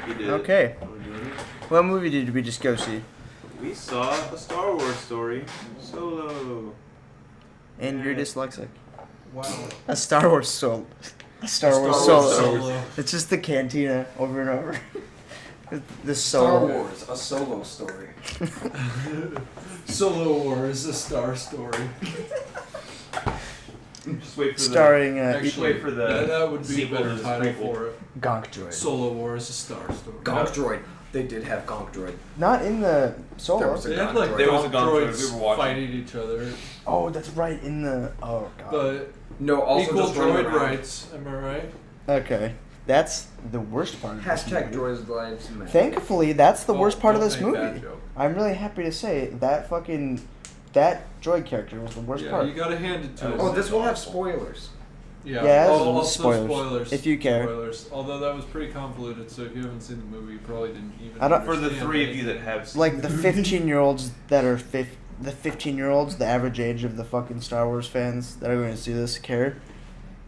We did. Okay. What movie did we just go see? We saw a Star Wars story, Solo. And you're dyslexic. Wow. A Star Wars Solo. A Star Wars Solo. It's just the cantina over and over. The Star Solo. Wars, a solo story. Solo Wars, a Star story. Just wait for Starring Actually, wait for the that would be a sequel to better this title prequel. for it. Gonk Droid. Solo Wars, a Star story. Gonk Droid. They did have Gonk Droid. Not in the There Solo. was a They had Gonk like Droid. There was a Gonk Gonk Droid, droids we were watching. fighting each other, Oh, that's right. In the. Oh god. but No, also equal just running droid around. rights. Am I right? Okay, that's the worst part of this Hashtag movie. droids lives matter. Thankfully, that's the Oh, worst part of don't this make that movie. joke. I'm really happy to say that droid character was the worst Yeah, part. you gotta hand it to us. Oh, this will have spoilers. Yeah, Yeah, also spoilers. spoilers. If you care. Spoilers. Although that was pretty convoluted, so if you haven't seen the movie, you probably didn't even. I don't- For the understand three of you anything. that have seen Like the 15-year-olds that are the 15-year-olds, the average age of the fucking Star Wars fans that are going to see this care.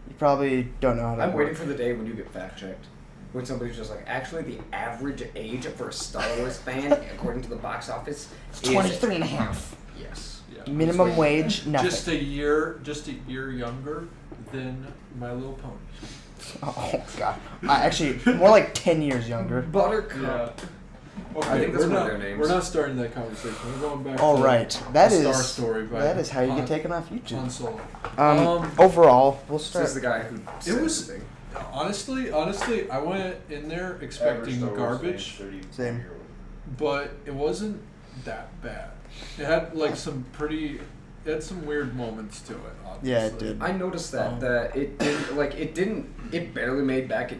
You probably don't know how to. I'm work. waiting for the day when you get fact checked. When somebody's just like, actually, the average age for a Star Wars fan, according to the box office, is 23 and a half. Yes. Yeah. Minimum wage, nothing. Just a year younger than My Little Pony. Oh god. Actually, more like 10 years younger. Buttercup. Yeah. Okay, I think that's we're one of not, their names. We're not starting that conversation. We're going back All to right, that a is Star Story by that is how you Han- get taken off Han YouTube. Solo. Overall, we'll This start. is the guy who said was- the thing. Honestly, I went in there expecting garbage, Same. but it wasn't that bad. It had like some pretty, it had some weird moments to it. Obviously. Yeah, it did. I noticed that it barely made back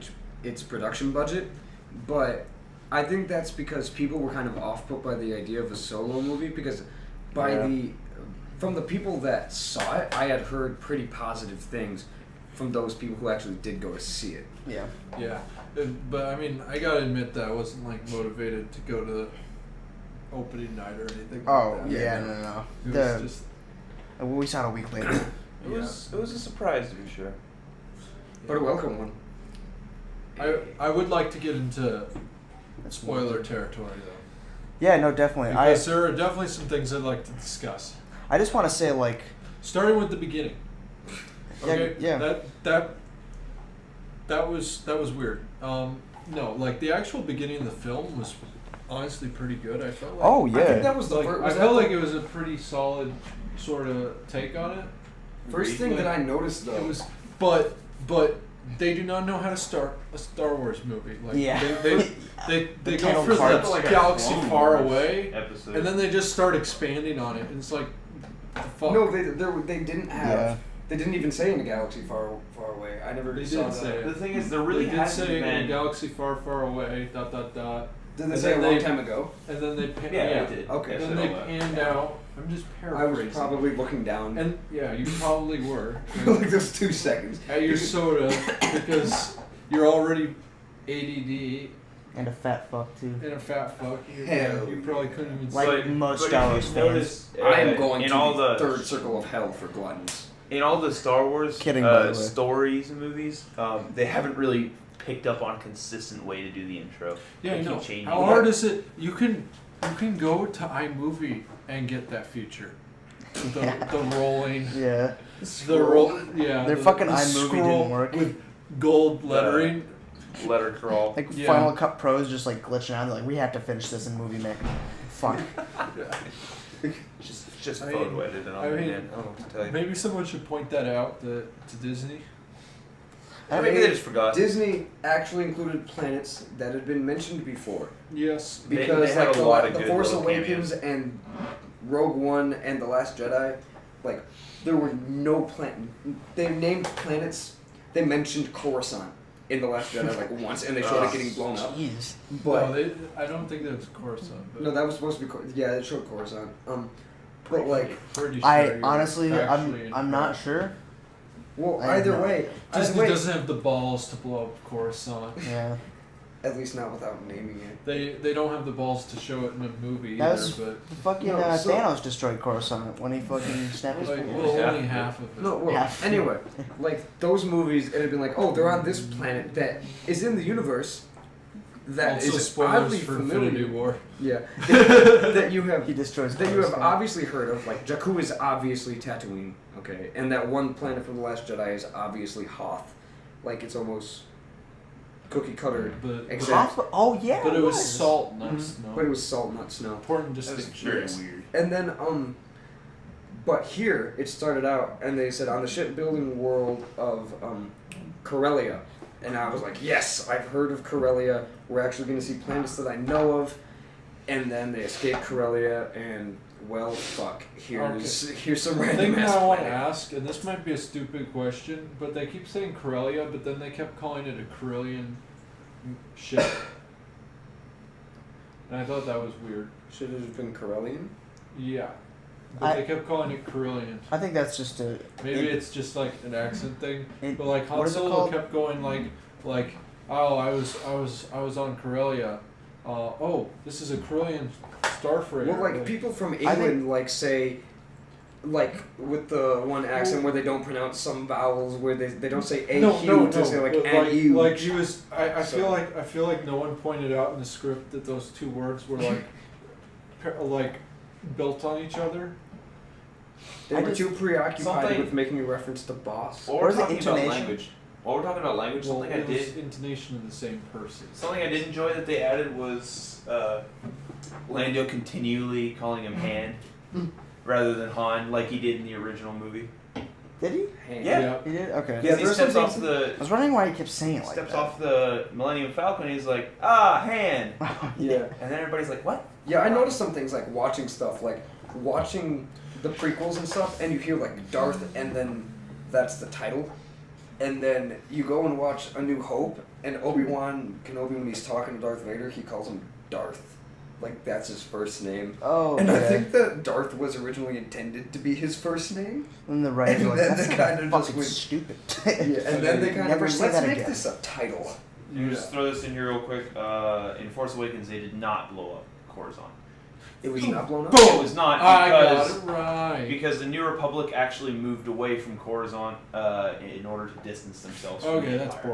its production budget, but I think that's because people were kind of off put by the idea of a solo movie because from the people that saw it, I had heard pretty positive things from those people who actually did go to see it. Yeah. Yeah, but I mean, I gotta admit that I wasn't like motivated to go to the opening night or anything. Oh like that. yeah, no. It The was just. we saw it a week later. It was a surprise to be sure. But a welcome one. I would like to get into spoiler territory though. Yeah, no, definitely. Because there are definitely some things I'd like to discuss. I just want to say like. Starting with the beginning. Okay. Yeah. That was weird. No, like the actual beginning of the film was honestly pretty good. I felt like. Oh yeah. I think that was the Like, first. I felt like it was a pretty solid sort of take on it. First thing that I noticed though. It was, but they do not know how to start a Star Wars movie. Like Yeah. they The go title for card. the Like a galaxy Clone far Wars away, episode. and then they just start expanding on it, and it's like, the fuck. No, they didn't have. Yeah. They didn't even say in a galaxy far away. I never They saw didn't that. say it. The thing is, there really they did hasn't say in a been. galaxy far, far away. ... Did they And say a then long they- time ago? And then they Yeah, it did. Okay. And Yes, then I they know that. panned out. I'm just I paraphrasing. was probably looking down. And yeah, you probably were like those 2 seconds. at your soda because you're already ADD And a fat fuck too. and a fat fuck. Hell You probably couldn't even Like say. most but Star if Wars you fans. notice, I am going in to all the the third circle of hell for gluttons. in all the Star Wars Kidding, by the way. stories and movies, they haven't really picked up on a consistent way to do the intro. Yeah, They I keep know. changing How it. hard is it? You can go to iMovie and get that feature. The rolling. Yeah. The roll. Yeah. Their the, fucking the iMovie scroll didn't work. with gold lettering. Letter crawl. Like Yeah. Final Cut Pros just like glitching out. They're like, we have to finish this in Movie Maker. Fuck. just I photo mean- edited on I my mean, end. I don't know what to tell you. Maybe someone should point that out to Disney. Maybe they just forgot. Disney actually included planets that had been mentioned before. Yes. Because they have like a lot of the good Force little Awakens cameos. and Rogue One and The Last Jedi, like there were no planet. They named planets. They mentioned Coruscant in The Last Jedi like once, and they showed it getting blown up. Jeez. But No, I don't think that was Coruscant. But no, that was supposed to be. Yeah, it showed Coruscant. But like, pretty sure I you're honestly, factually I'm not incorrect. sure. well, I either don't know. way, Disney wait. doesn't have the balls to blow up Coruscant. Yeah. At least not without naming it. They don't have the balls to show it in a movie That either. was But fucking No, so- Thanos destroyed Coruscant when he fucking snapped his like, fingers. well, Yeah. only half of it. No, well, Yeah. that Also, is spoilers oddly for familiar. Infinity War. Yeah, that you have He destroys. that you have Coruscant. obviously heard of. Like Jakku is obviously Tatooine, okay, and that one planet from the Last Jedi is obviously Hoth. Like it's almost cookie cutter. But Exact. Oh yeah. but it was salt, not Mhm. snow. But it was salt, not snow. Important That's distinction. very Yes. weird. And then but here it started out, and they said on the shipbuilding world of Corellia, and I was like, yes, I've heard of Corellia. We're actually going to see planets that I know of, and then they escaped Corellia, and well, fuck, here's some The random thing ass that I want to planet. ask, and this might be a stupid question, but they keep saying Corellia, but then they kept calling it a Corellian ship. And I thought that was weird. Should it have been Corellian? Yeah. But they kept calling it Corellian. I think that's just a. Maybe it's just like an accent thing. But like Han what is it Solo called? kept going like, oh, I was on Corellia. Oh, this is a Corellian star freighter. Well, like people from I think- England, like say, like with the one accent where they don't pronounce some vowels, where they don't say a q to say like but an u. like she was. I So- feel like no one pointed out in the script that those two words were like, like, built on each other. They I were just- too preoccupied something- with making a reference to boss. While Or we're is it talking about intonation? language, while we're talking about language, Well, something I it was did, intonation of the same person. something I did enjoy that they added was Lando continually calling him Han rather than Han, like he did in the original movie. Did he? Yeah. He did. Okay. Yeah, Because he there's steps some off the I was wondering why he kept saying it like steps that. off the Millennium Falcon. He's like, Han, Yeah. and then everybody's like, what? Yeah, I noticed some things like watching stuff, like watching the prequels and stuff, and you hear like Darth, and then that's the title. And then you go and watch A New Hope, and Obi-Wan Kenobi, when he's talking to Darth Vader, he calls him Darth. Like, that's his first name. Oh. And I okay. think that Darth was originally intended to be his first name. And the writers and were then like, they that's kind of just fucking went- stupid. Yeah, and then they kind Never of say went, let's that make again. this a title. You just throw this in here real quick. In Force Awakens, they did not blow up Coruscant. It was not blown up. It was not I got because it right. because the New Republic actually moved away from Coruscant in order to distance themselves from Okay, the that's Empire.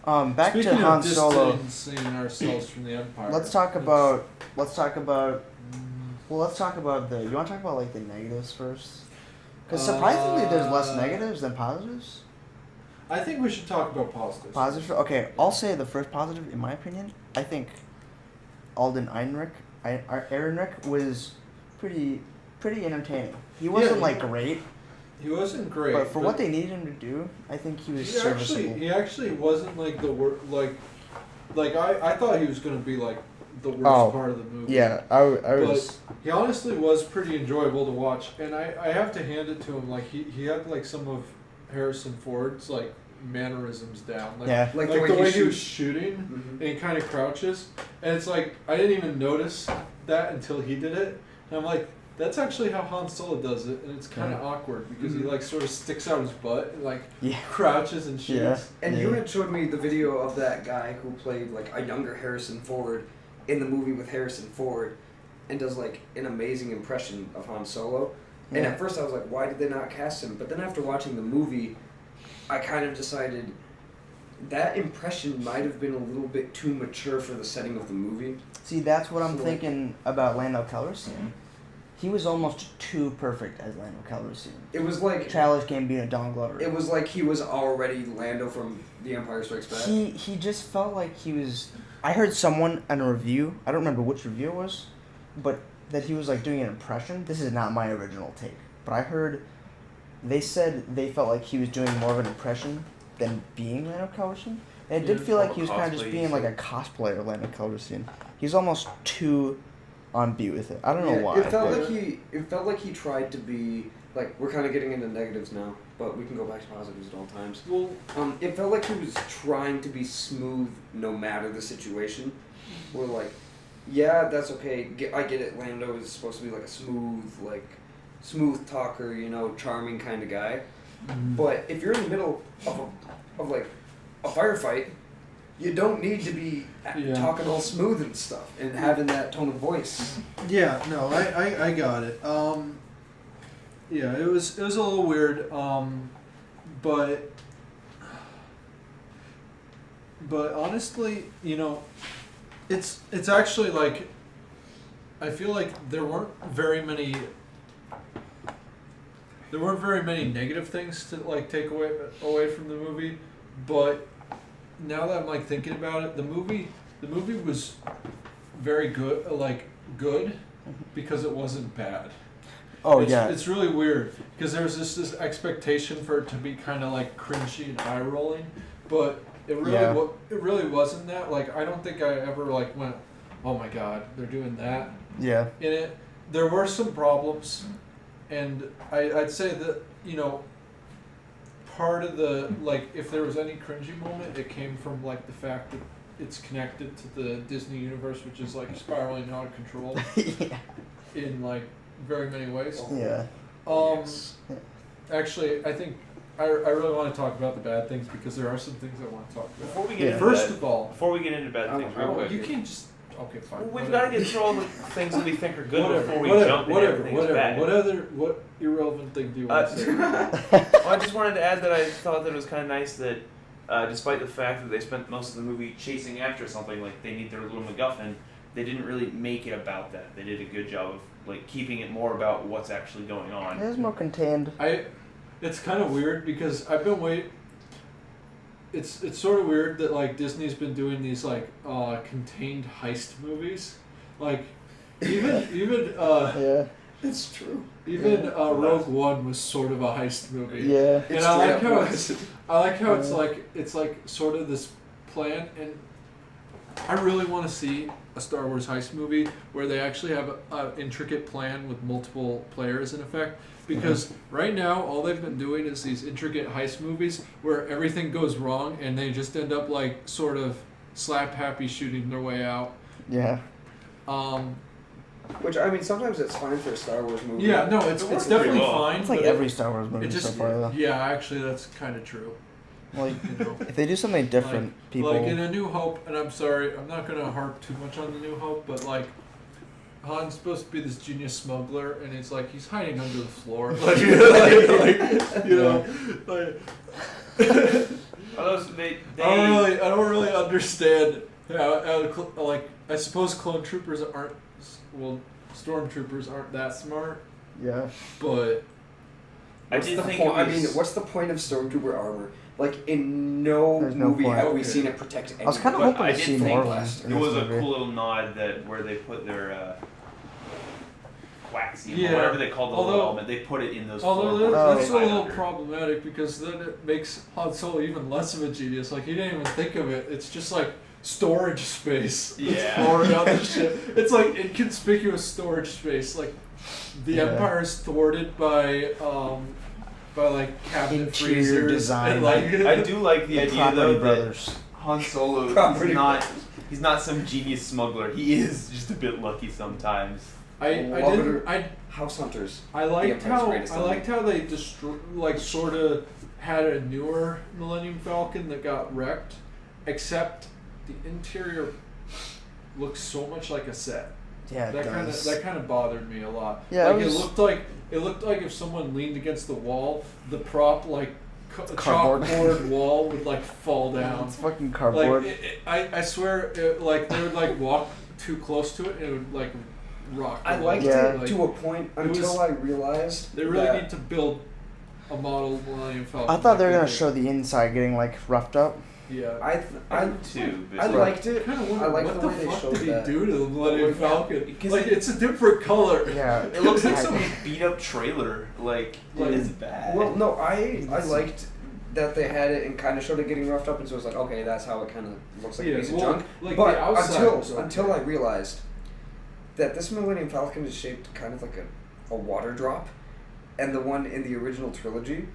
boring. Back Speaking to Han of Solo. distancing ourselves from the Empire. Let's talk about Well, let's talk about the. You want to talk about like the negatives first? Because surprisingly, there's less negatives than positives. I think we should talk about positives. Positive. Okay, I'll say the first positive, in my opinion. I think Alden Ehrenreich was pretty entertaining. He wasn't Yeah, like great, He wasn't great. but for what they needed him to do, I think he was serviceable. he actually wasn't like the worst. Like I thought he was gonna be like the worst Oh, part of the movie. Yeah, I was. But he honestly was pretty enjoyable to watch, and I have to hand it to him. Like he had like some of Harrison Ford's like mannerisms down. Like, Yeah. Like like the the way way he he was shoots. shooting, Mhm. and he kind of crouches, and it's like I didn't even notice that until he did it, and I'm like, that's actually how Han Solo does it, and it's kind of awkward because he like sort of sticks out his butt and like Yeah. crouches and shoots. Yeah. And you had showed me the video of that guy who played like a younger Harrison Ford in the movie with Harrison Ford, and does like an amazing impression of Han Solo. And Yeah. at first I was like, why did they not cast him? But then after watching the movie, I kind of decided that impression might have been a little bit too mature for the setting of the movie. See, that's what I'm So, like- thinking about Lando Calrissian. He was almost too perfect as Lando Calrissian. It was like Childish Gambino, Don Glover. it was like he was already Lando from The Empire Strikes Back. He just felt like he was. I heard someone in a review. I don't remember which review it was, but that he was like doing an impression. This is not my original take, but I heard they said they felt like he was doing more of an impression than being Lando Calrissian. And it did Yeah. feel like Or he was kind of cosplay, just you being like a said. cosplayer of Lando Calrissian. He's almost too on beat with it. I don't know Yeah, why. It felt but- like he tried to be like we're kind of getting into negatives now, but we can go back to positives at all times. Well, It felt like he was trying to be smooth no matter the situation. We're like, yeah, that's okay. I get it. Lando is supposed to be like a smooth talker, you know, charming kind of guy. But if you're in the middle of like a firefight, you don't need to be Yeah. talking all smooth and stuff and having that tone of voice. yeah, no, I got it. Yeah, it was a little weird. But honestly, you know, It's actually like, I feel like there weren't very many negative things to like take away from the movie, but now that I'm like thinking about it, the movie was very good, good because it wasn't bad. Oh It's it's really weird because there's this expectation for it to be kind of like cringy and eye rolling, but it really wasn't that. Like I don't think I ever like went, oh my god, they're doing that. Yeah. In it, there were some problems, and I'd say that part of the like if there was any cringy moment, it came from like the fact that it's connected to the Disney universe, which is like spiraling out of control Yeah. in like very many ways. Yeah. Actually, I think I really want to talk about the bad things because there are some things I want to talk about. Before we get into First that, of all, before we get into bad things, real quick. you can't just okay, fine. Well, we've got to get through all the things that we think are good before we whatever, jump into everything's bad. What irrelevant thing do you want to say? Well, I just wanted to add that I thought that it was kind of nice that, despite the fact that they spent most of the movie chasing after something, like they need their little MacGuffin, they didn't really make it about that. They did a good job of like keeping it more about what's actually going on. It was more contained. It's kind of weird because I've been waiting. It's sort of weird that like Disney's been doing these like contained heist movies, like even Yeah. It's true. even Rogue One was sort of a heist movie. Yeah. And I like how it's like sort of this plan, and I really want to see a Star Wars heist movie where they actually have an intricate plan with multiple players in effect. Because right now, all they've been doing is these intricate heist movies where everything goes wrong and they just end up like sort of slap happy shooting their way out. Yeah. Which I mean, sometimes it's fine for a Star Wars movie. Yeah, no, it's works definitely pretty well. fine. It's like but every Star Wars movie it just so far, though. yeah, actually, that's kind of true. Like, You know? if they do something different, people. Like in A New Hope, and I'm sorry, I'm not gonna harp too much on The New Hope, but like Han's supposed to be this genius smuggler, and it's like he's hiding under the floor, like you know, like. I don't really understand how like I suppose clone troopers aren't stormtroopers aren't that smart, Yeah. but What's the point of stormtrooper armor? Like in no There's no movie point. have we Okay. seen it protect anyone. I was kind of But hoping I to did see think more it ones. It was a cool little nod that where they put their quaxium Yeah. or whatever they call the Although- little element, they put it in those. although floorboards that's a right little under. problematic because then it makes Han Solo even less of a genius. Like he didn't even think of it. It's just like storage space. Yeah. It's pouring out the shit. It's like inconspicuous storage space. Like the Yeah. Empire is thorted by like cabinet Interior freezers design. and like I do like the And idea Property though that Brothers. Han Solo Property he's not some genius smuggler. He is just a bit lucky sometimes. I House Hunters. liked Empire's how greatest they like sort of had a newer Millennium Falcon that got wrecked, except the interior looks so much like a set. Yeah, it does. That kind of bothered me a lot. Yeah, like it it looked like if someone leaned against the wall, the prop like Cardboard. chalkboard wall would like fall down. It's fucking cardboard. Like I swear, like they would like walk too close to it and it would like rock. the I wall. liked Yeah. it to a point until I realized They really that need to build a model Millennium Falcon. I thought they were like gonna did. show the inside getting like roughed up. Yeah. I too. But I liked it. Kind of I wonder like what the way the they fuck showed did he that. do to the Millennium Yeah. Falcon? Because Like it's a different color. Yeah. It looks like some beat up trailer. Like Like- it is bad. Well, no, I liked that they had it and kind of showed it getting roughed up, and so it was like, okay, that's how it kind of looks like Yeah, a piece of well, junk. like but the outside was until okay. I realized that this Millennium Falcon is shaped kind of like a water drop, and the one in the original trilogy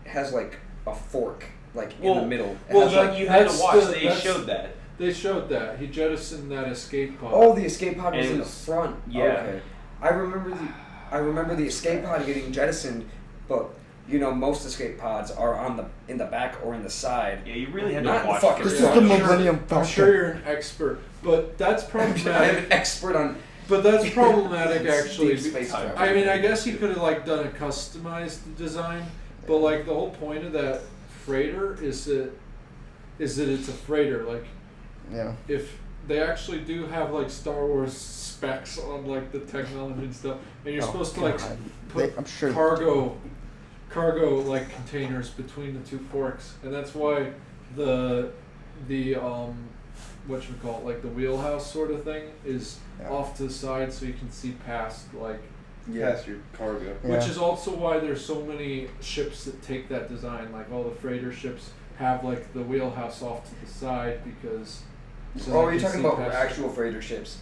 has like a fork, like in the middle. It Well, has, like, you had to that's watch. the- They that's- showed that. They showed that he jettisoned that escape pod. oh, the escape pod was And it in the was- front. yeah. Okay. I remember the escape pod getting jettisoned, but you know most escape pods are in the back or in the side. Yeah, you really had Not to in watch. fucking this. This is the Millennium I'm Falcon. sure you're an expert, but that's I'm problematic. an expert on. But that's problematic actually. Deep space travel. I mean, I guess he could have like done a customized design, but like the whole point of that freighter is that it's a freighter. Like Yeah. if they actually do have like Star Wars specs on like the technology and stuff, and you're supposed to like God. put I'm sure. cargo like containers between the two forks, and that's why the whatchamacallit, like the wheelhouse sort of thing is off to the side so you can see past like Past your cargo. Yeah. which is also why there's so many ships that take that design, like all the freighter ships have like the wheelhouse off to the side because Oh, they you're can talking see about past- actual freighter ships.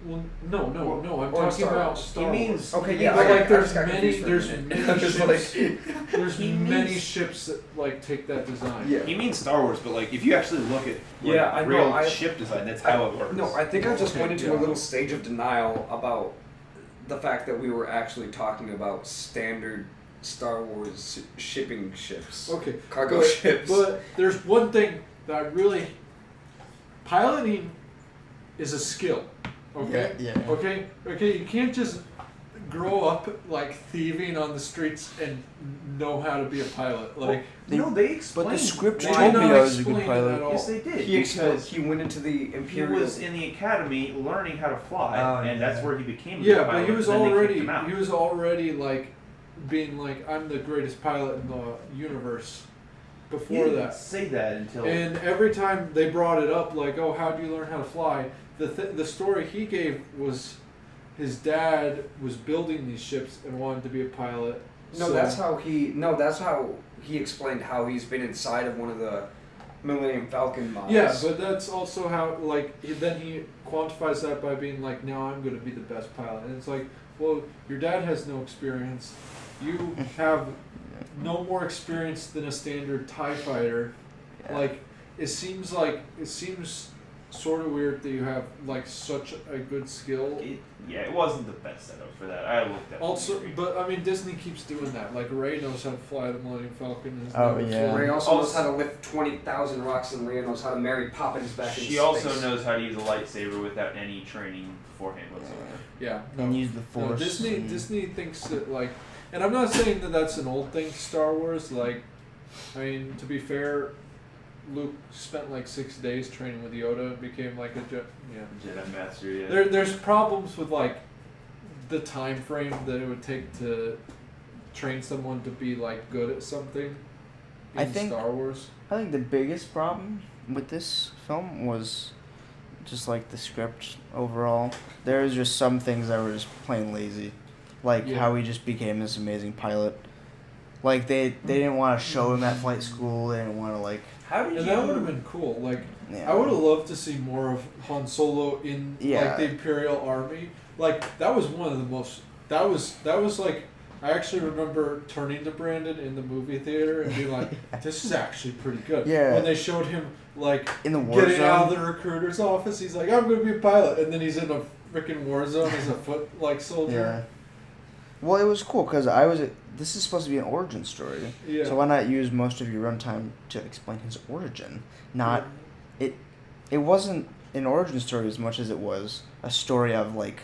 Well, no, I'm Or talking Star about Wars. Star He means- Wars. Okay, yeah, But I like there's just got many confused for a there's minute. many I was ships like- there's He many means- ships that like take that design. Yeah. He means Star Wars, but like if you actually look at like, Yeah, I know, real I- ship design, that's how it works. No, I think I just Okay, went into yeah. a little stage of denial about the fact that we were actually talking about standard Star Wars shipping ships. Okay. Cargo ships. But there's one thing that I really piloting is a skill. Okay? Yeah. Okay, you can't just grow up like thieving on the streets and know how to be a pilot. Like They explained. But the script They told did me not I was a good explain it pilot. at all. Yes, they did. he because he went into the he Imperial. was in the academy learning how to fly, Oh, and yeah. that's where he became. a yeah, good but pilot, he was and then they already kicked him out. like being like I'm the greatest pilot in the universe He before didn't that. say that until. And every time they brought it up, like, oh, how do you learn how to fly? The story he gave was his dad was building these ships and wanted to be a pilot. No, so- that's how he explained how he's been inside of one of the Millennium Falcon mods. Yeah, but that's also how, like, then he quantifies that by being like, now I'm going to be the best pilot. And it's like, well, your dad has no experience. You have no more experience than a standard TIE fighter. Yeah. Like, it seems sort of weird that you have, like, such a good skill. It wasn't the best setup for that. I looked at. Also, but I mean, Disney keeps doing that. Like, Rey knows how to fly the Millennium Falcon. And has Oh, never yeah. flown. Ray also knows Also- how to lift 20,000 rocks, and Leia knows how to marry Poppins back in She space. also knows how to use a lightsaber without any training beforehand whatsoever. Yeah. And use the No, force. Disney and- Disney thinks that, like, and I'm not saying that that's an old thing to Star Wars. Like, I mean, to be fair, Luke spent like 6 days training with Yoda and became like a Jedi Master, yeah. There's problems with like the time frame that it would take to train someone to be like good at something in I think- Star Wars. I think the biggest problem with this film was just like the script overall. There was just some things that were just plain lazy, like Yeah. how he just became this amazing pilot. Like they didn't want to show him at flight school. They didn't want to like. How did And you? that would have been cool. Like, Yeah. I would have loved to see more of Han Solo in Yeah. like the Imperial Army. Like, that was one of the most. That was like. I actually remember turning to Brandon in the movie theater and being like, "This is actually pretty good." Yeah. When they showed him like in the war getting out zone. of the recruiter's office, he's like, "I'm going to be a pilot," and then he's in a freaking war zone as a foot like soldier. Yeah. Well, it was cool because this is supposed to be an origin story. Yeah. So why not use most of your runtime to explain his origin? Not it wasn't an origin story as much as it was a story of like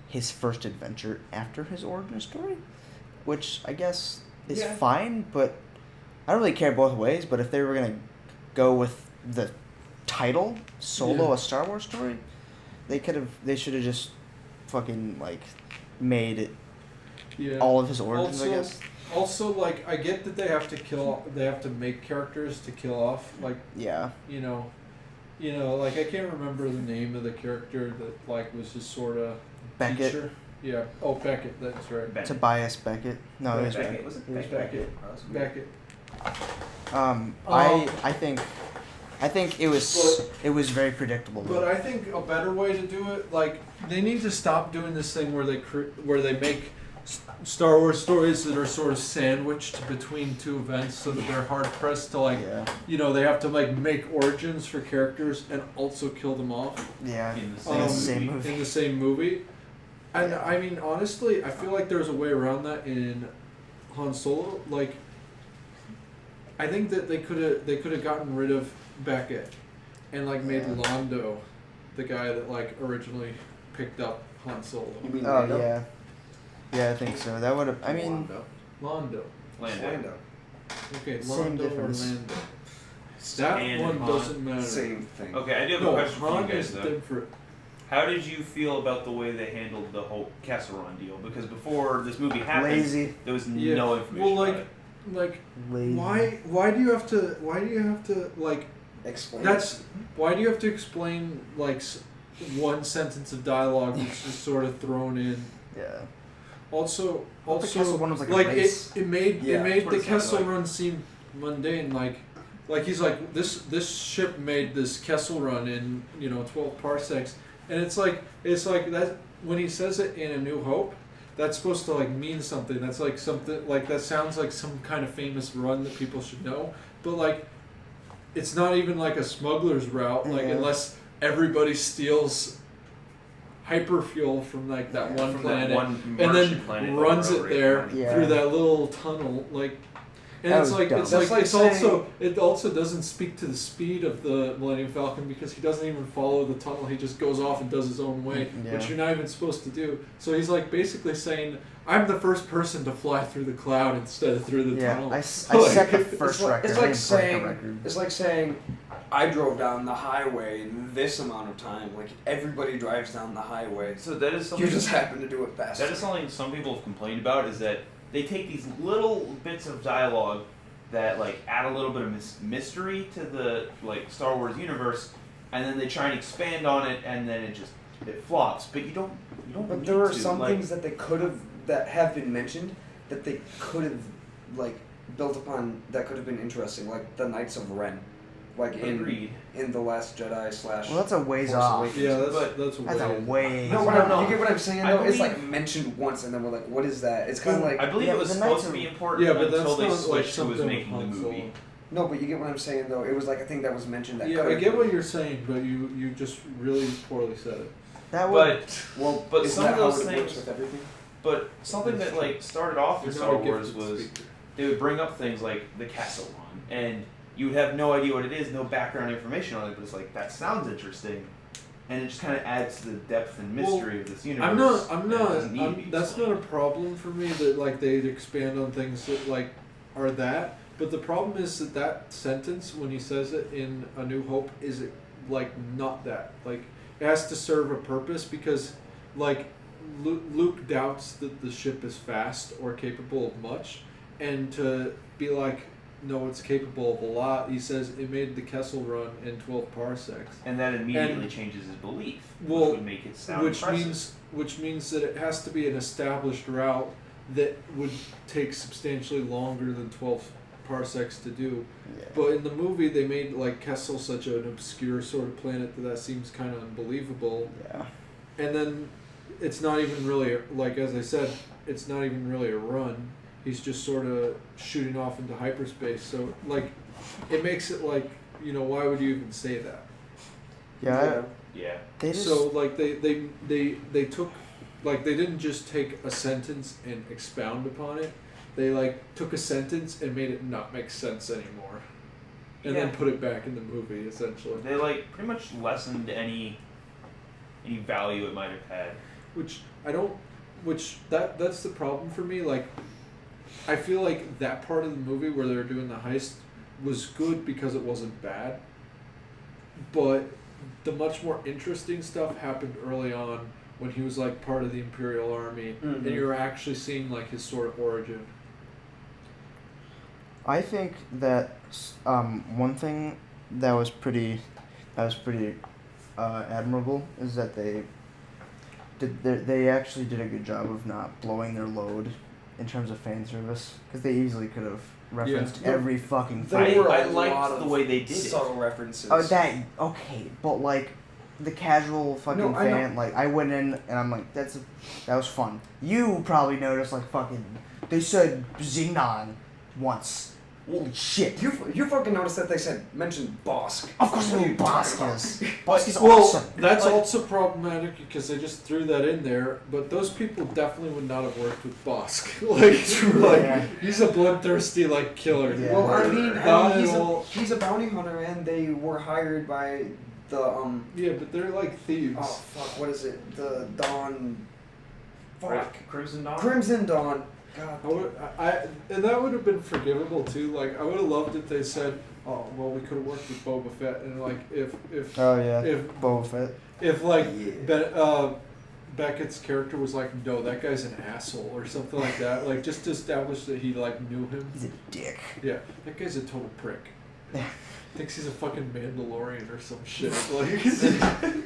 his first adventure after his origin story, which I guess is Yeah. fine, but I don't really care both ways. But if they were gonna go with the title Solo, Yeah. a Star Wars story, they should have just fucking like made it Yeah. all of his origins, I guess. Also, like, I get that they have to make characters to kill off, like, Yeah. you know, like, I can't remember the name of the character that, like, was just sort of Beckett. teacher. Yeah. Oh, Beckett. That's right. Beckett. Tobias Beckett. No, it was Beckett. Beckett. Was it It was Beckett? Beckett. I think it was very predictable. But I think a better way to do it, like, they need to stop doing this thing where they make Star Wars stories that are sort of sandwiched between two events, so that they're hard pressed to like, yeah. they have to like make origins for characters and also kill them off Yeah. In the In the same same movie. movie. in the same movie. And I mean, honestly, I feel like there's a way around that in Han Solo. Like, I think that they could have gotten rid of Beckett and like made Yeah. Londo the guy that like originally picked up Han Solo. You mean Oh Lando? yeah. Yeah, I think so. That would have. I mean, Londo. Lando. Lando. Okay, Same Londo or difference. Lando. That and one Han. doesn't matter. Same thing. Okay, I do have a No, question for you Han guys is though. different. How did you feel about the way they handled the whole Castle Run deal? Because before this movie happened, Lazy. there was Yeah. no information. Well, about it. like, Lazy. why do you have to like? Explain. Why do you have to explain like one sentence of dialogue that's just sort of thrown in? Yeah. Also, The Kessel one was like a like race. it made Yeah, it made that's what the it sounded Kessel like. Run seem mundane. Like he's like this ship made this Kessel Run in 12 parsecs, and it's like that when he says it in A New Hope, that's supposed to like mean something. That's like something like that sounds like some kind of famous run that people should know, but like it's not even like a smuggler's route. Like Yeah. unless everybody steals hyperfuel from like that one From planet that one and Martian then planet runs over it there right? Yeah. through that little tunnel, like, and That it's was like dumb. it's That's like like it's also it also doesn't speak to the speed of the Millennium Falcon because he doesn't even follow the tunnel. He just goes off and does his own way, Yeah. which you're not even supposed to do. So he's like basically saying, "I'm the first person to fly through the cloud instead of through the Yeah, tunnel." I set the It's first like, record. it's I like didn't break saying a record. it's like saying I drove down the highway in this amount of time. Like everybody drives down the highway. So that is You something. just happen to do it faster. That is something some people have complained about. Is that they take these little bits of dialogue that like add a little bit of mystery to the like Star Wars universe, and then they try and expand on it, and then it flops. But you don't. But need there are to. some like, things that they could have that have been mentioned that they could have like built upon that could have been interesting, like the Knights of Ren, like Agreed. in the Last Jedi slash. Well, that's a ways Force off. Awakens. yeah, But that's That's a way. No, but No. you get what I'm saying I though. It's like believe- mentioned once, and then we're like, "What is that?" It's kind of like I believe Yeah, it was the supposed Knights to of- be important Yeah, but that's until they not like switched who was something making the Han movie. Solo. no, but you get what I'm saying though. It was like a thing that was mentioned that. Yeah, I could've- get what you're saying, but you just really poorly said it. That would. But Well, but isn't some that of how those it works things. with everything? But something that like started off with You're Star not a Wars gifted was speaker. they would bring up things like the Castle Run, and you would have no idea what it is, no background information on it, but it's like that sounds interesting, and it just kind of adds to the depth and mystery of this universe. I'm and it doesn't need to not. be That's not a explained. problem for me that like they'd expand on things that like are that. But the problem is that sentence when he says it in A New Hope is like not that. Like it has to serve a purpose because like Luke doubts that the ship is fast or capable of much, and to be like, no, it's capable of a lot. He says it made the Kessel Run in 12 parsecs. And that immediately And- changes his belief, Well, which would make it sound which impressive. means that it has to be an established route that would take substantially longer than 12 parsecs to do. Yeah. But in the movie, they made like Kessel such an obscure sort of planet that seems kind of unbelievable. Yeah. And then it's not even really like as I said, it's not even really a run. He's just sort of shooting off into hyperspace. So like, it makes it like why would you even say that? Yeah. Yeah. They just. So like they took like they didn't just take a sentence and expound upon it. They like took a sentence and made it not make sense anymore, and then Yeah. put it back in the movie essentially. They like pretty much lessened any value it might have had. That's the problem for me. Like, I feel like that part of the movie where they were doing the heist was good because it wasn't bad, but the much more interesting stuff happened early on when he was like part of the Imperial Army, and you were actually seeing like his sort of origin. I think that one thing that was pretty admirable is that they actually did a good job of not blowing their load in terms of fan service because they easily could have referenced Yeah. every fucking There thing. were a I lot liked of the way they did it. subtle references. Oh, that okay, but like the casual fucking No, I know. fan, like I went in and I'm like, that was fun. You probably noticed like fucking they said Xenon once. Holy shit! You fucking noticed that they mentioned Bosk. Of course, I What are know you talking Bosk about? is. Bosk is Well, awesome. that's Like- also problematic because they just threw that in there. But those people definitely would not have worked with Bosk. Yeah. He's a bloodthirsty like killer. Yeah. Well, I mean, Not at he's all. he's a bounty hunter, and they were hired by the Yeah, but they're like thieves. Oh fuck! What is it? The Dawn. Fuck. Crimson Dawn. Crimson Dawn. God. And that would have been forgivable too. Like I would have loved if they said, "Oh, well, we could have worked with Boba Fett," and like if Oh yeah. if Boba Fett. if like Yeah. Beckett's character was like, "No, that guy's an asshole" or something like that. Like just to establish that he like knew him. He's a dick. Yeah, that guy's a total prick. Thinks he's a fucking Mandalorian or some shit. Like,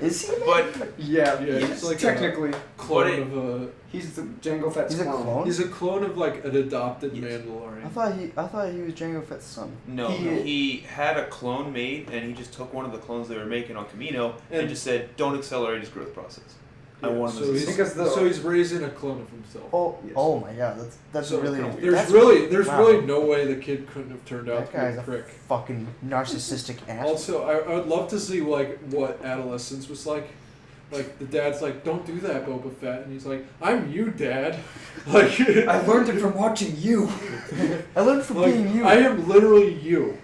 Is he? But Yeah, Yeah, he's he's like technically clone of a. he's the Jango Fett's He's a clone. clone? He's a clone of like an adopted Yes. Mandalorian. I thought he was Jango Fett's son. no, he had a clone made, and he just took one of the clones they were making on Camino and And- just said, "Don't accelerate his growth process." I Yeah, want him so as he's, a Because the- so he's raising a clone of himself. Oh, Yes. oh my god, that's So really. there's that's, there's wow. really no way the kid couldn't have turned out That to be guy's a a prick. fucking narcissistic ass. Also, I would love to see like what adolescence was like. Like the dad's like, "Don't do that, Boba Fett," and he's like, "I'm you, Dad." Like I learned it from watching you. I learned from like, being you. I am literally you.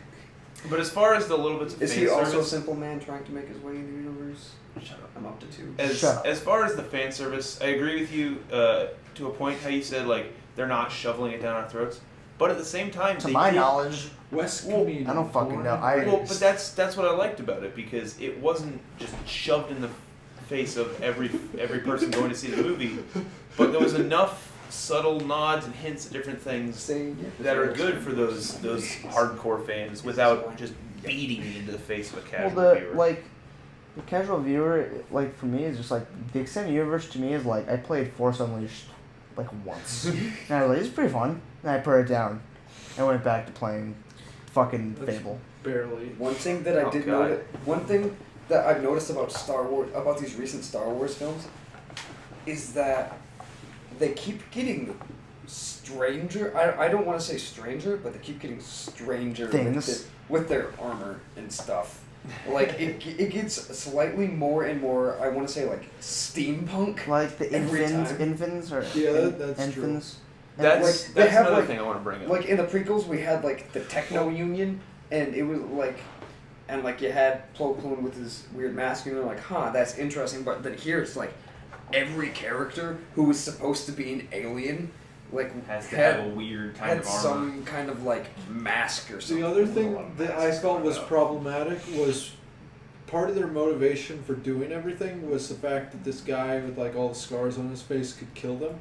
But as far as the little bits of Is fan he also a service, simple man trying to make his way in the universe? Shut up. I'm up to 2. Shut up. as far as the fan service, I agree with you to a point. How you said like they're not shoveling it down our throats, but at the same time, to they my did- knowledge, West Well, Comedian. I don't fucking know. I- Well, but that's what I liked about it because it wasn't just shoved in the face of every person going to see the movie, but there was enough subtle nods and hints at different things that are good for those hardcore fans without just beating it into the face of a casual well, viewer. the casual viewer, like for me, is just like the extended universe. To me, is like I played Force Unleashed like once, and I was like, it's pretty fun. And I put it down, and went back to playing fucking That's- Fable. Barely. One thing that I Oh, did God. notice, one thing that I've noticed about Star Wars, about these recent Star Wars films, is that they keep getting stranger. I don't want to say stranger, but they keep getting stranger Things. with their armor and stuff. Like it gets slightly more and more. I want to say like steampunk. Like the Every time. infants or Yeah, that's true. infants. that's like, they have, another like- thing I want to bring up. Like in the prequels, we had like the Techno Union, and it was like, and like you had Plo Koon with his weird mask, and you're like, huh, that's interesting. But then here it's like every character who was supposed to be an alien, like has to had, have a weird kind had of armor. some kind of like mask or something. The other There was a lot thing of that I masks felt going was up. problematic was part of their motivation for doing everything was the fact that this guy with like all the scars on his face could kill them,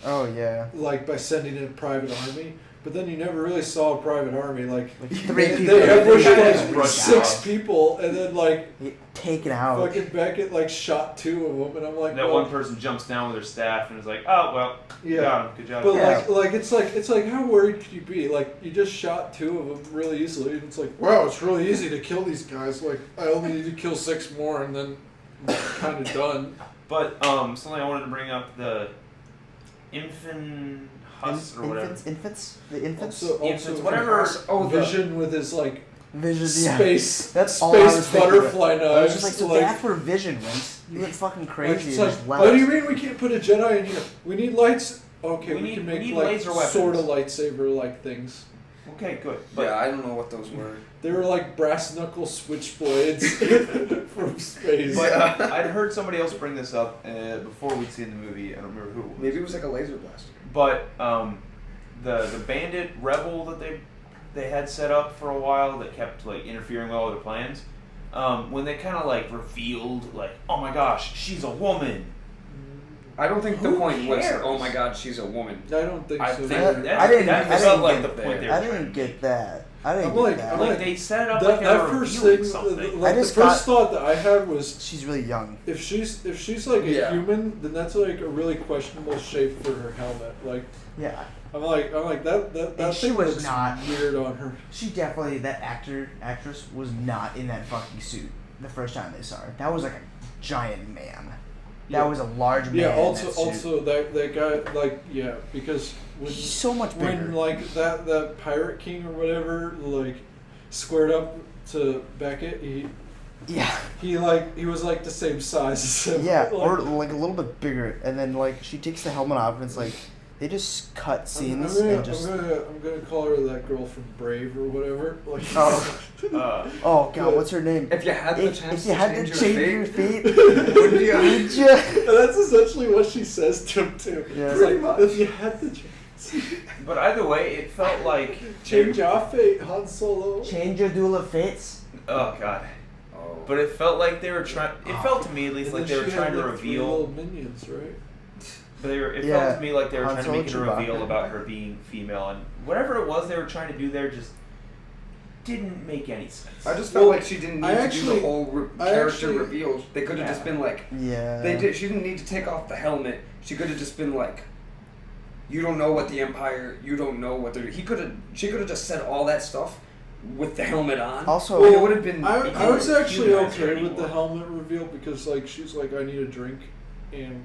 Oh yeah. like by sending in a private army. But then you never really saw a private army. Like Like 3 people. they ambushed Just like rush 6 out. people, and then like Taken out. fucking Beckett like shot 2 of them, and I'm like, that well, one person jumps down with their staff and is like, "Oh well, yeah. got him. Good job." But Yeah. like it's like how worried could you be? Like you just shot 2 of them really easily, and it's like, wow, it's really easy to kill these guys. Like I only need to kill 6 more, and then I'm kind of done. But something I wanted to bring up, the infant Huss or whatever. Infants? The infants? Also, Infants, whatever. Oh, the Vision with his like Vision, yeah. space That's all I was space thinking butterfly of. I was knives. just like, so that's where Vision went. You went fucking like, crazy it's and like, just what do you left. mean we can't put a Jedi in here? We need lights. Okay, We we, need- can we make need like laser weapons. sort of lightsaber like things. Okay, good. But Yeah, I don't know what those were. They were like brass knuckle switchblades from space. But I'd heard somebody else bring this up before we'd seen the movie. I don't remember who it was. Maybe it was like a laser blaster. But the bandit rebel that they had set up for a while that kept like interfering with all their plans. When they kind of like revealed like, oh my gosh, she's a woman. I don't think the Who point was, cares? oh my god, she's a woman. I don't think I so. think That- that, I didn't- that I felt didn't like get the point there. they were I trying didn't to get that. I didn't I'm get like- that. I'm Like like- they set it up that, like they were that first revealing thing, something. like I the just first got- thought that I had was, She's really young. if she's like a Yeah. human, then that's like a really questionable shape for her helmet. Like Yeah. I'm like that And she thing was looks not- weird on her. She definitely, that actress was not in that fucking suit the first time they saw her. That was like a giant man. That Yeah. was a large man. Yeah. in Also, that suit. also that guy, like, yeah, because when He's so much bigger. when like that pirate king or whatever like squared up to Beckett, yeah. he was like the same size as him. Yeah, Like, or like a little bit bigger, and then like she takes the helmet off, and it's like they just cut scenes and just. I'm gonna call her that girl from Brave or whatever. Like, Oh. Oh god, what's her name? If you had the If chance you had to to change your fate, fate, wouldn't you? would you? And that's essentially what she says to him too. Yeah. It's Pretty like, much. if you had the chance. But either way, it felt like Change our fate, Han Solo. Change your duel of fates. Oh god. Oh. But it felt like they were trying. It felt to me at least And like then they were she trying had, to like, three reveal. little minions, right? But they were. It Yeah, felt to me like they were Han trying to Solo, make it a Chewbacca. reveal about her being female, and whatever it was they were trying to do there just didn't make any sense. I just felt Well, like she didn't need I to do actually- the whole I character actually- reveal. They could have just been like, Yeah. they did. She didn't need to take off the helmet. She could have just been like, you don't know what the Empire. You don't know what they're. He could have. She could have just said all that stuff with the helmet on. Also, Well, it would have been. I was can't actually humanize her okay with the anymore. helmet reveal because like she's like I need a drink, and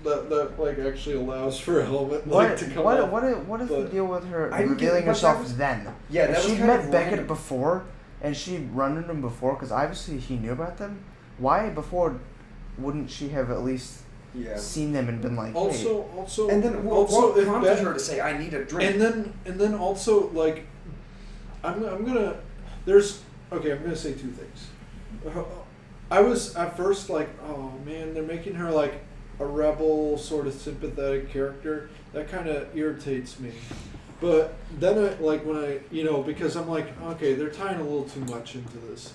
that like actually allows for a helmet like to come off. what is the but- deal with her I didn't get- revealing but that herself was- then? Yeah, that If was she'd kind met of Beckett random. before, and she'd run into him before, because obviously he knew about them. Why before wouldn't she have at least Yeah. seen them and been like, hey, Also, And then also what if prompted Ben- her to say, "I need a drink"? and then also like, I'm gonna there's okay. I'm gonna say two things. I was at first like, oh man, they're making her like a rebel, sort of sympathetic character. That kind of irritates me. But then because I'm like, okay, they're tying a little too much into this.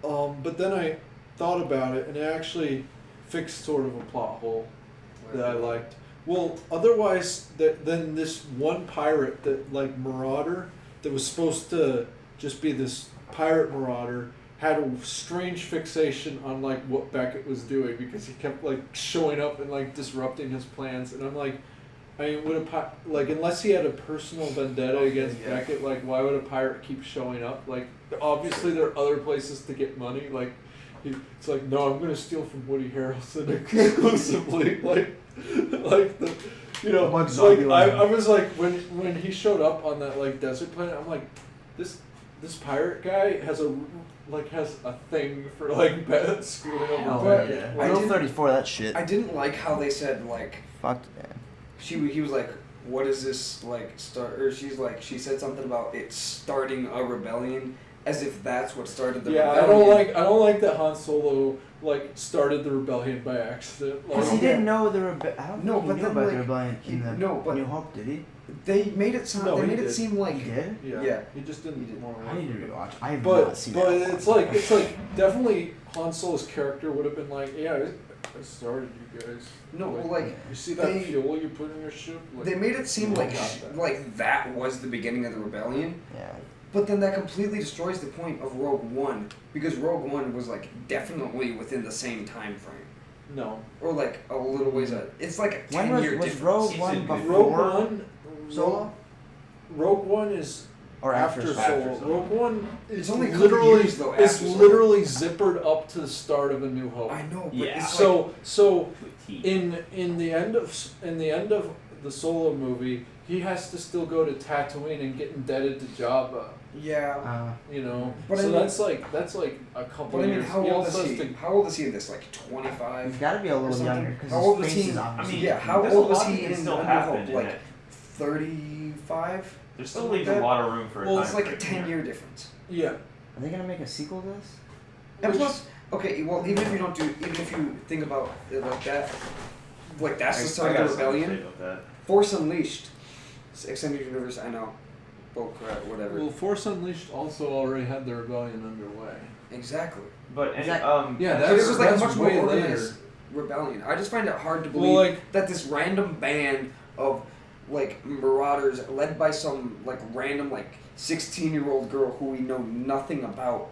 But then I thought about it, and it actually fixed sort of a plot hole that I liked. Well, otherwise, then this one pirate that like Marauder that was supposed to just be this pirate marauder had a strange fixation on like what Beckett was doing because he kept like showing up and like disrupting his plans, and I'm like, I mean, would unless he had a personal vendetta against Yeah. Beckett, like why would a pirate keep showing up? Like obviously there are other places to get money, like. It's like, no, I'm gonna steal from Woody Harrelson exclusively, like the, Like like Zombieland. I was like when he showed up on that like desert planet, I'm like, this pirate guy has a thing for like screwing over. hell But Beckett. I Rule didn't- 34, that shit. I didn't like how they said like Fuck yeah. he was like, what is this like start? Or she said something about it starting a rebellion, as if that's what started the Yeah, rebellion. I don't like that Han Solo like started the rebellion by accident. Because he Like, didn't know the rebellion. I don't No, think he but knew then, about like, the rebellion he- in the no, but- New Hope, did he? They made it sound. No, they he made it did. seem like He did? yeah, he just didn't want to. I need to rewatch. I have not seen But that. it's like definitely Han Solo's character would have been like, yeah, I started you guys. no, well, like you see that they- fuel you put in your ship? Like, they made it seem you like got that. like that was the beginning of the rebellion. Yeah. But then that completely destroys the point of Rogue One, because Rogue One was like definitely within the same time frame, No. or like a little ways out. It's like a When 10-year was difference. Rogue He's One in before Rogue One. Solo? Rogue One is Or after after Solo? Solo. Solo. Rogue One It's is only a couple literally years, though, it's after Solo. literally zippered up to the start of A New Hope. I know, but Yeah. it's like, So With tea. in the end of the Solo movie, he has to still go to Tatooine and get indebted to Jabba. yeah. You know, But I so mean- that's like a couple But I mean, years. how He old is also has he? to- How old is he in this? Like He's 25? got to be a Or little something. younger because How old his was face he? is I obviously. mean, Yeah, how there's old a was lot he that can in still A New happen Hope? in Like it. 35? There still something leaves like a that. lot of room for. Well, a it's time like a frame 10-year difference. yeah. Are they gonna make a sequel to this? And Which- plus, okay, well, even if you think about it like that, like that's the start I of got the something to say rebellion. about that. Force Unleashed, extended universe. I know, bullcrap, whatever. Well, Force Unleashed also already had the rebellion underway. Exactly. But Is that- Yeah, But this was like a that's much more way organized rebellion. I just find it hard to Well, believe like- that this random band of like marauders, led by some like random like 16-year-old girl who we know nothing about,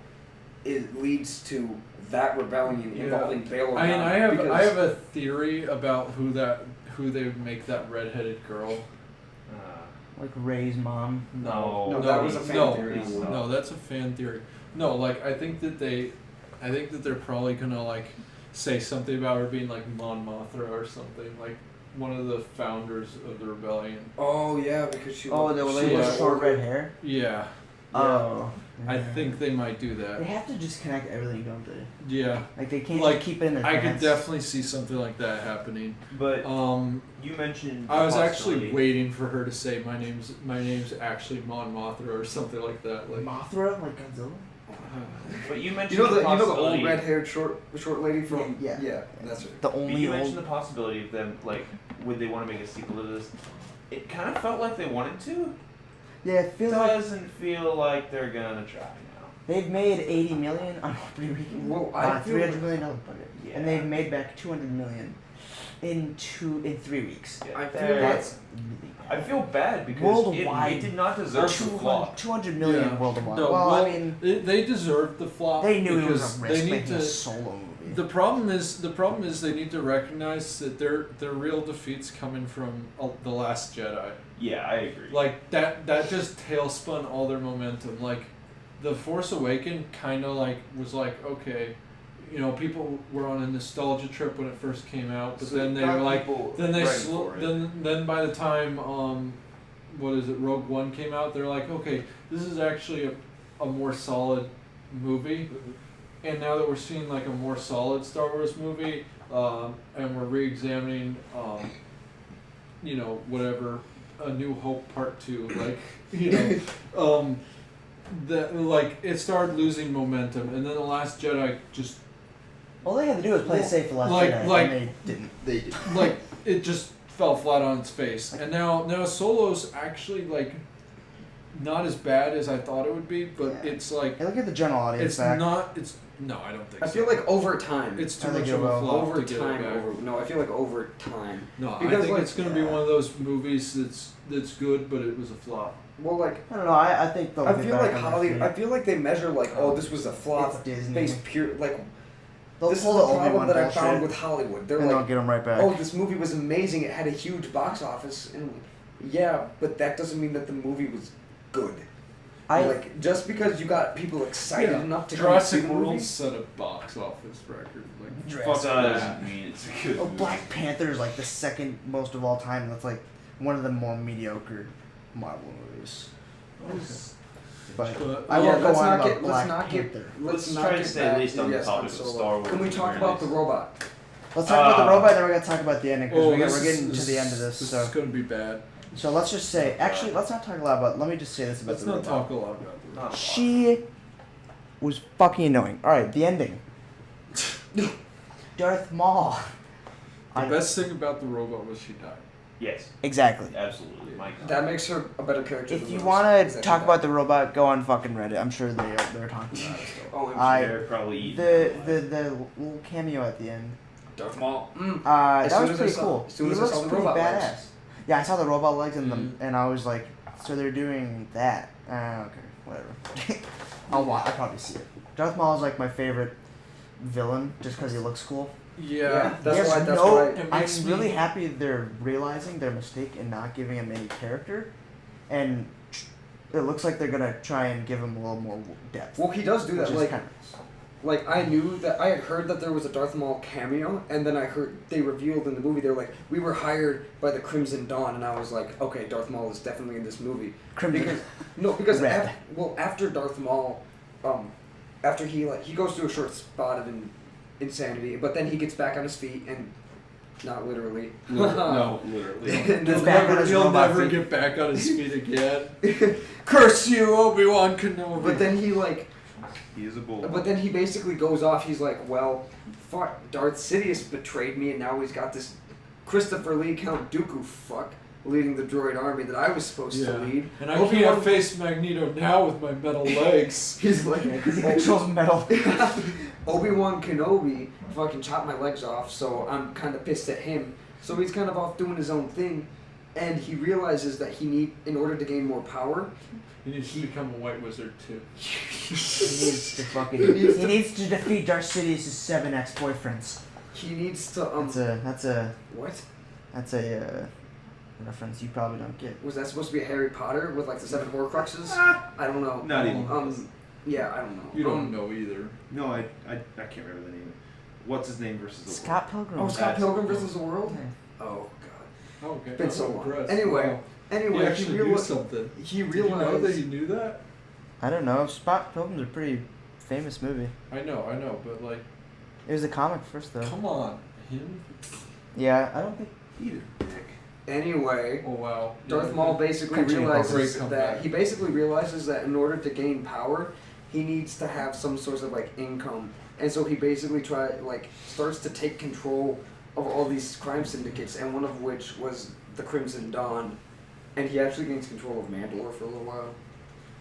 it leads to that rebellion Yeah. involving Bail I mean, Organa. I have a theory about who they would make that redheaded girl. Like Ray's mom? No. No, that was a fan no, theory. No, that's a fan theory. No, like I think that they're probably gonna like say something about her being like Mon Mothra or something, like one of the founders of the rebellion. Oh yeah, because she. Oh, the she lady was with short red hair? Yeah, Oh. I yeah. think they might do They that. have to just connect everything, don't they? Yeah, Like they can't Like, just keep it in their I pants. could definitely see something like that happening. But You mentioned. I was the actually possibility- waiting for her to say my name's actually Mon Mothra or something like that. Like Mothra, like Godzilla? But you mentioned You know the old possibility- red-haired short lady from. Yeah. Yeah, that's her. The But only you old. mentioned the possibility of them, like, would they want to make a sequel to this? it kind of felt like they wanted to. Yeah, it feels like Doesn't feel like they're gonna try now. they've made 80 million on opening weekend. Well, I feel $300 million budget, Yeah. and they've made back 200 million in 3 weeks. Yeah, I feel That's really bad. I feel bad because Worldwide, it did not deserve to flop. 200 million Yeah. worldwide. No, well, well, I mean, they deserved the flop. they knew it was because a risk they need making a to. solo movie. The problem is they need to recognize that their real defeat's coming from the Last Jedi. Yeah, I agree. Like that just tailspun all their momentum. Like the Force Awakens kind of like was like, okay, you know, people were on a nostalgia trip when it first came out, but So then they got were like, people then they ready for it. then by the time what is it, Rogue One came out, they're like, okay, this is actually a more solid movie. And now that we're seeing like a more solid Star Wars movie, and we're re-examining, you know, whatever, A New Hope Part 2, like, you know, that like it started losing momentum, and then The Last Jedi just All they had to do was play safe for Last like- Jedi, like- and they didn't. They did. like it just fell flat on its face. And now Solo's actually like not as bad as I thought it would be, but Yeah. it's like Hey, look at the general audience it's back. not. It's no, I don't think I so. feel like over time. It's too I think much it of a will. flop over to get time. it back. No, I feel like over time. No, I Because, think like, it's going to be yeah. one of those movies that's good, but it was a flop. Well, like I don't know. I think they'll I get feel back like on their Hollywood. feet. I feel like they measure like, oh, this was a flop. It's Disney. Based pure like. They'll This is pull the the problem Obi-Wan that I bullshit, found with Hollywood. They're and they'll like, get them right back. oh, this movie was amazing. It had a huge box office, and yeah, but that doesn't mean that the movie was good. Like just because you got people excited enough to come see Jurassic the movie. World set a box office record. Like Jurassic fuck That that. doesn't mean it's a good Oh, movie. Black Panther is like the second most of all time. That's like one of the more mediocre Marvel movies. But But, I yeah, won't go let's on not about get- let's Black not get- Panther. Let's not try to get stay back- at least on the yes, topic on of Solo. Star Wars. Can we at the talk very about the least. robot? Let's talk about the robot, then we're gonna talk about the ending because we're this getting is- to the end of this. This So, is going to be bad. so let's just say, actually, let's not talk a lot about. Let me just say this about Let's the not robot. talk a lot about this. Not a lot. She was fucking annoying. All right, the ending. Darth Maul. The I- best thing about the robot was she died. Yes, Exactly. absolutely. My God. That makes her a better character. If than you most, want is to that talk she about died. the robot, go on fucking Reddit. I'm sure they're talking about it still. Oh, They're probably eating The it. little cameo at the end. Darth Maul. Mm. That soon was as I pretty saw- cool. as soon He as I looks saw the pretty robot badass. legs. Yeah, I saw the robot legs and Mhm. and I was like, so they're doing that. Okay, whatever. I'll probably see it. Darth Maul is like my favorite villain just because he looks cool. Yeah. That's He has why. That's no- why. It I'm makes me- really happy they're realizing their mistake and not giving him any character, and it looks like they're gonna try and give him a little more depth. Well, he does do which that. is Like, kind like I knew that I had heard that there was a Darth Maul cameo, and then I heard they revealed in the movie they were like, we were hired by the Crimson Dawn, and I was like, okay, Darth Maul is definitely in this movie. Crimson. Because Red. after Darth Maul, after he goes through a short spot of insanity, but then he gets back on his feet and. Not literally. No, literally. And Gets then- back on his He'll robot never feet. get back on his feet again. Curse you, Obi-Wan Kenobi. but then he He is a bull. But then he basically goes off. He's like, well, fuck, Darth Sidious betrayed me, and now he's got this Christopher Lee Count Dooku fuck leading the droid army that I was supposed to lead. And I Obi-Wan- can't face Magneto now with my metal legs. He's like, because he controls metal. Obi-Wan Kenobi fucking chopped my legs off, so I'm kind of pissed at him. So he's kind of off doing his own thing, and he realizes that in order to gain more power, He needs to become a white wizard too. He needs to fucking. He needs He to- needs to defeat Darth Sidious's 7 ex-boyfriends. he needs to That's what? a reference you probably don't get. Was that supposed to be a Harry Potter with like the 7 Horcruxes? I don't know. Not even. Yeah, I don't know. You don't know either. No, I can't remember the name. What's his name versus the Scott Pilgrim. Oh, Scott That's- Pilgrim versus the World? Yeah. Oh god. Okay. Been I'm so long. impressed. Anyway, Wow. Anyway, He actually knew realized something. he Did you know realized that he knew that? I don't know. Scott Pilgrim's a pretty famous movie. I know, but like, It was a comic first, though. come on, him? Yeah, I don't think. Eat a dick. Anyway, Oh wow. Darth Yeah. Maul basically Country realizes Great that comeback. he basically realizes that in order to gain power, he needs to have some sort of like income, and so he basically starts to take control of all these crime syndicates, and one of which was the Crimson Dawn, and he actually gains control of Mandalore for a little while.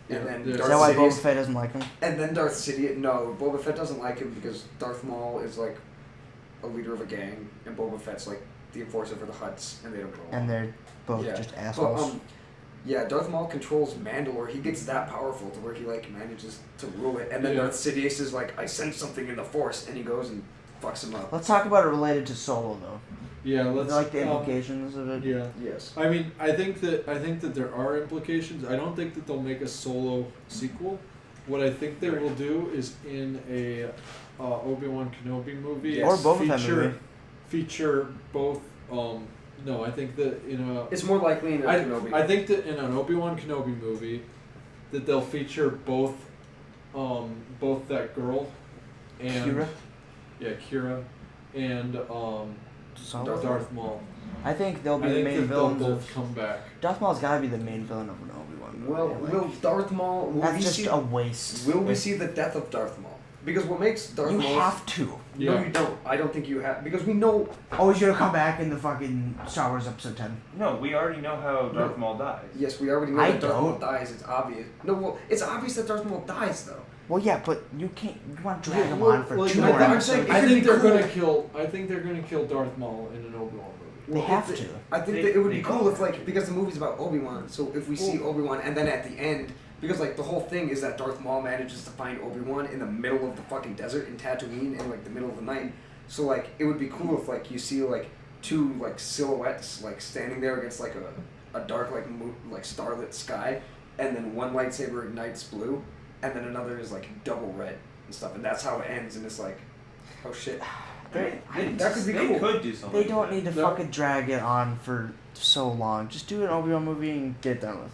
And then Is Is Darth that why Boba Sidious, Fett doesn't like him? and then Darth Sidious. No, Boba Fett doesn't like him because Darth Maul is like a leader of a gang, and Boba Fett's like the enforcer for the Hutts, and they don't go along. And they're both Yeah. just But assholes. yeah, Darth Maul controls Mandalore. He gets that powerful to where he like manages to rule it, and then Yeah. Darth Sidious is like, I sense something in the Force, and he goes and fucks him up. Let's talk about it related to Solo though. Yeah, let's Like the implications of it. Yeah. Yes. I mean, I think that there are implications. I don't think that they'll make a Solo sequel. What I think they will do is in a Obi-Wan Kenobi movie, Yes. Or Boba Fett movie. feature both. No, I think that in a It's more likely in a Kenobi. I think that in an Obi-Wan Kenobi movie, that they'll feature both that girl and Kira? Yeah, Kira, and Solo? Darth Maul. I think they'll be I the think main that they'll villains both of. come back. Darth Maul's gotta be the main villain of an Obi-Wan movie. Well, like, will Darth Maul? Will that's we just see? a waste. Will we see the death of Darth Maul? Because what makes Darth You Maul? have to. No, Yeah. you don't. I don't think you have. Because we know. Oh, he's gonna come back in the fucking Star Wars Episode 10. No, we already know how Darth Maul dies. Yes, we already know I that Darth Maul don't. dies. It's obvious. No, well, it's obvious that Darth Maul dies though. Well, yeah, but you can't. You want to drag Yeah, him well, on for like, 2 I'm more saying episodes. it I could think be they're cool. gonna kill. I think they're gonna kill Darth Maul in an Obi-Wan movie. They have to. I think They- that it would they be cool don't if like because the movie's about Obi-Wan. So if we see Obi-Wan and then at the end. Because, like, the whole thing is that Darth Maul manages to find Obi-Wan in the middle of the fucking desert in Tatooine in, like, the middle of the night. So, like, it would be cool if, like, you see, like, two, like, silhouettes, like, standing there against, like, a dark, like, like starlit sky, and then one lightsaber ignites blue, and then another is, like, double red and stuff. And that's how it ends, and it's like, oh, shit. That could be they cool. could do something. They don't need to No. fucking drag it on for so long. Just do an Obi-Wan movie and get it done with.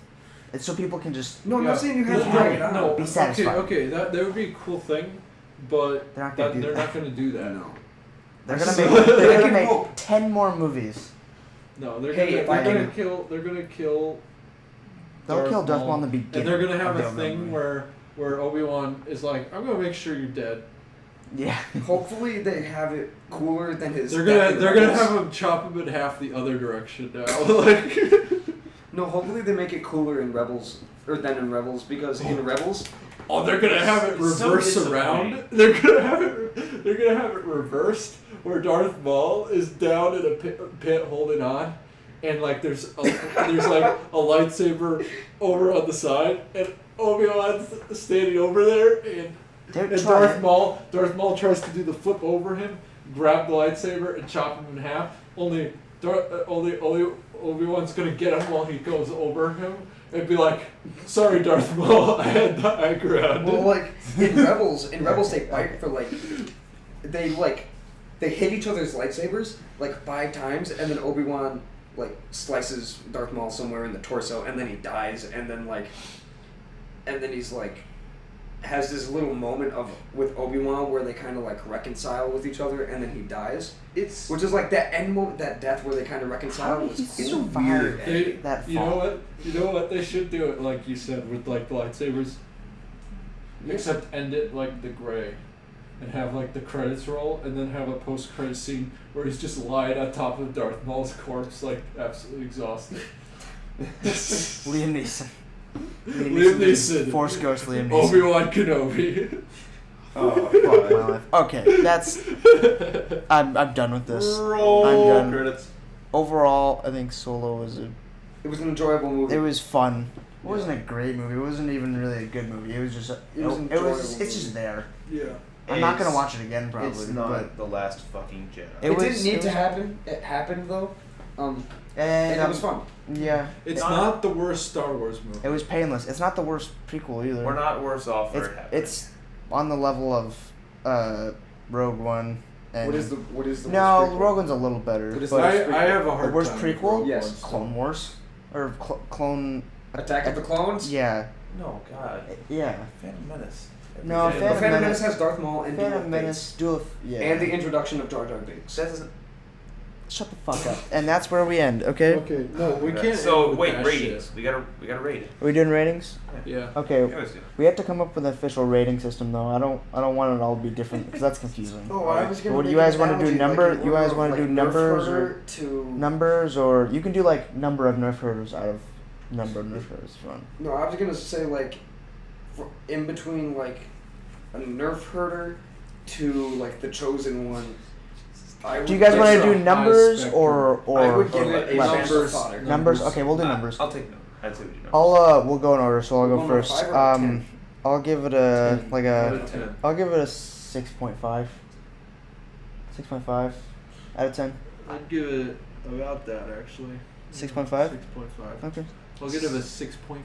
It's so people can just. No, I'm Yeah. not saying you have to No, drag it out. No, Be satisfied. Okay, that would be a cool thing, but They're not gonna do they're that. not gonna do that. No. They're gonna So- make. They're I gonna can make hope. 10 more movies. No, they're Hey, if I gonna can- kill. They're gonna kill. They'll kill Darth Maul in the beginning. And they're gonna have of a the Obi-Wan thing movie. where Obi-Wan is like, I'm gonna make sure you're dead. Yeah. Hopefully they have it cooler than his. They're death gonna in they're gonna Rebels. have him chop him in half the other direction now. Like, No, hopefully they make it cooler in Rebels, or than in Rebels, because in Rebels, oh, they're gonna have it It's so reverse around. They're gonna have it reversed, where Darth Maul is down in a pit holding on, and like there's like a lightsaber over on the side, and Obi-Wan's standing over there, and They're Darth trying. Maul tries to do the flip over him, grab the lightsaber, and chop him in half. Only Obi-Wan's gonna get him while he goes over him and be like, "Sorry, Darth Maul, I had the high ground." well, like in Rebels they fight for like, they hit each other's lightsabers like 5 times, and then Obi-Wan like slices Darth Maul somewhere in the torso, and then he dies, and then he's like. Has this little moment with Obi-Wan where they kind of like reconcile with each other, and then he dies, It's which is like that end moment, that death where they kind of reconcile. How Was did he cool. survive They- that you fall? know what? You know what? They should do it like you said with like the lightsabers, except end it like the gray, and have like the credits roll, and then have a post-credit scene where he's just lying on top of Darth Maul's corpse, like absolutely exhausted. Liam Neeson. Liam Neeson. Force Ghost Liam Neeson. Obi-Wan Kenobi. oh, Fuck my life. Okay, that's. I'm done with this. roll I'm done. credits. Overall, I think Solo was It was an enjoyable movie. It was fun. It wasn't a great movie. It wasn't even really a good movie. It was just. It's just there. Yeah. I'm not gonna It's- watch it again probably. It's not but the last fucking Jedi. It was- didn't need it to was- happen. It happened though, and and it was fun. Yeah. It's Not- not the worst Star Wars movie. It was painless. It's not the worst prequel either. We're not worse off for It's it happening. it's on the level of Rogue One. And What is the no, worst prequel? Rogue One's a little better. What is but I have a hard worst time prequel? with Rogue Yes. One still. Clone Wars or Clone. Attack of the Clones? Yeah. No, God. Yeah. Phantom Menace. No, Everything. The Phantom Phantom Menace- Menace has Darth Maul and Phantom Dual Menace, yeah. and the introduction of Jar Jar Binks. That doesn't. Shut the fuck up. And that's where we end. Okay. Okay, no, we can't. So end with wait, that ratings. shit. We gotta rate it. Are we doing ratings? Yeah. Okay. We always do. We have to come up with an official rating system though. I don't want it all to be different because that's confusing. Oh, I was gonna. What do make you guys an wanna do, analogy, number- like in you guys order wanna of, do like, numbers Nerf or- herder to Numbers or you can do like number of Nerf herders out of number Nerf herder is fun. No, I was gonna say like, in between like a Nerf herder to like the Chosen One. Do you guys want to do high numbers spectrum. or I would give or it a numbers. numbers. Fodder. numbers? Okay, we'll do numbers. I'll take numbers. I'd say we do numbers. We'll go in order. So I'll go One more first. five or 10? I'll give it a 10. like Out a. of 10. I'll give it a 6.5. 6.5 out of 10. I'd give it about that actually. 6.5? 6.5. Okay. I'll give it a 6.51.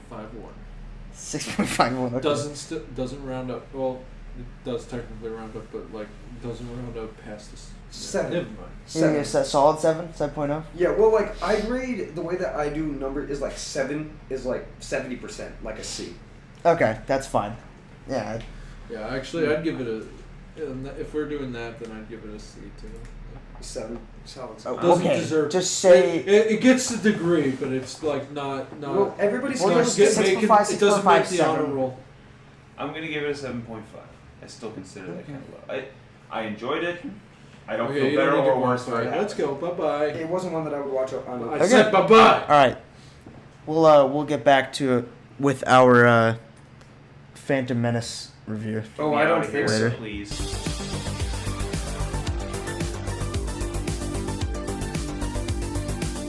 6.51. Okay. Doesn't round up. Well, it does technically round up, but like doesn't round up past this. 7. Never mind. You think it's a solid 7? 7.0? Yeah, well, like I grade the way that I do number is like 7 is like 70%, like a C. Okay, that's fine. Yeah. Yeah, actually, I'd give it a. If we're doing that, then I'd give it a C too. 7, solid. Oh, Doesn't okay. deserve. Just say. It gets the degree, but it's like not. Well, everybody's Well, gonna just get. 6.5, It doesn't make the 6.5, honor 7. roll. I'm gonna give it a 7.5. I still consider that kind of low. I enjoyed it. I don't Okay, feel you better don't need or to worse for quantify. it. Let's go. Bye bye. It wasn't one that I would watch on. I Okay. said bye bye. All right. We'll get back to it with our Phantom Menace review. Oh, Get me I don't out of here, think so. please.